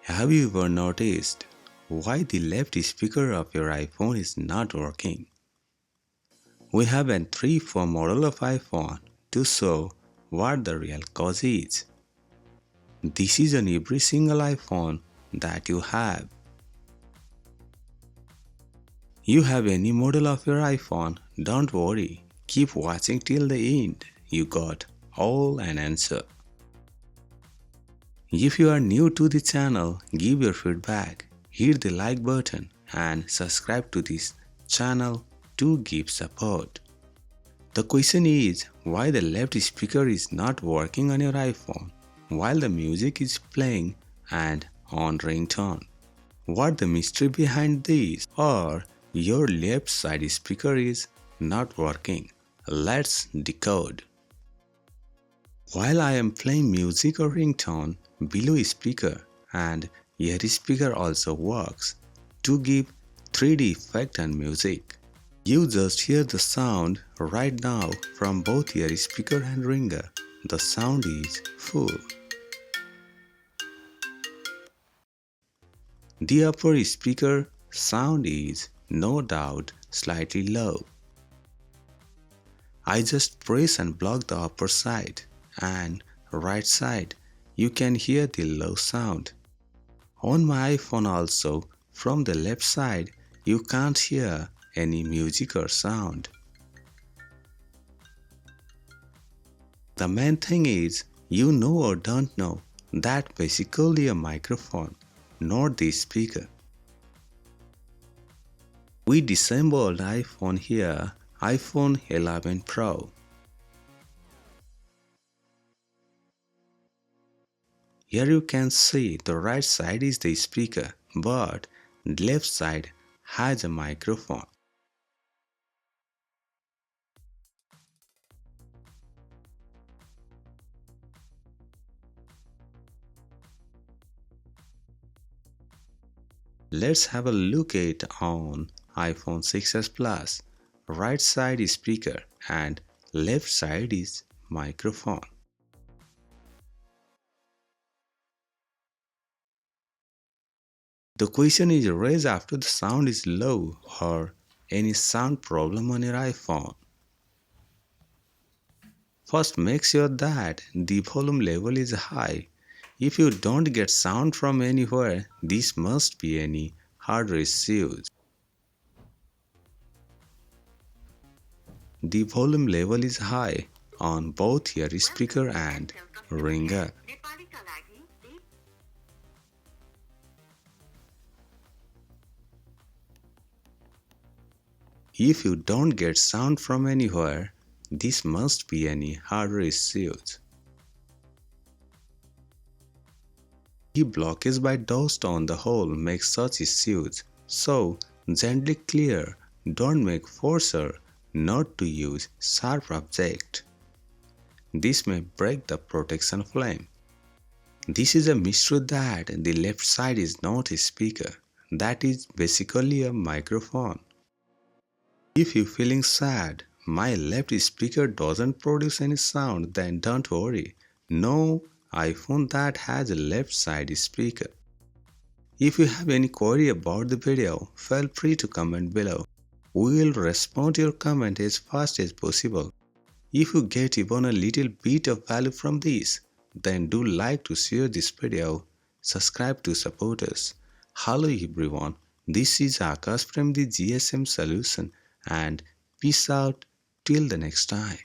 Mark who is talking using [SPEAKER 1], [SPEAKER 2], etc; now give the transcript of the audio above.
[SPEAKER 1] Have you ever noticed why the left speaker of your iPhone is not working? We have a 3-4 model of iPhone to show what the real cause is. This is on every single iPhone that you have. You have any model of your iPhone, don't worry, keep watching till the end, you got all an answer. If you are new to the channel, give your feedback, hit the like button and subscribe to this channel to give support. The question is why the left speaker is not working on your iPhone while the music is playing and on ringtone. What the mystery behind this? Or your left side speaker is not working? Let's decode. While I am playing music or ringtone, below speaker and ear speaker also works to give 3D effect on music. You just hear the sound right now from both ear speaker and ringer. The sound is full. The upper speaker sound is no doubt slightly low. I just press and block the upper side and right side you can hear the low sound. On my iPhone also, from the left side you can't hear any music or sound. The main thing is, you know or don't know, that basically a microphone, not the speaker. We disassembled iPhone here, iPhone 11 Pro. Here you can see the right side is the speaker, but the left side has a microphone. Let's have a look at on iPhone 6s Plus. Right side is speaker and left side is microphone. The question is raised after the sound is low or any sound problem on your iPhone. First, make sure that the volume level is high. If you don't get sound from anywhere, this must be any hardware issues. The volume level is high on both your speaker and ringer. If you don't get sound from anywhere, this must be any hardware issues. The blockage by dust on the hole makes such issues, so gently clear, don't make forcer not to use sharp object. This may break the protection flame. This is a mystery that the left side is not a speaker, that is basically a microphone. If you're feeling sad, my left speaker doesn't produce any sound, then don't worry. No iPhone that has a left side speaker. If you have any query about the video, feel free to comment below. We will respond to your comment as fast as possible. If you get even a little bit of value from this, then do like to share this video, subscribe to support us. Hello everyone, this is Akash from the Solution and peace out till the next time.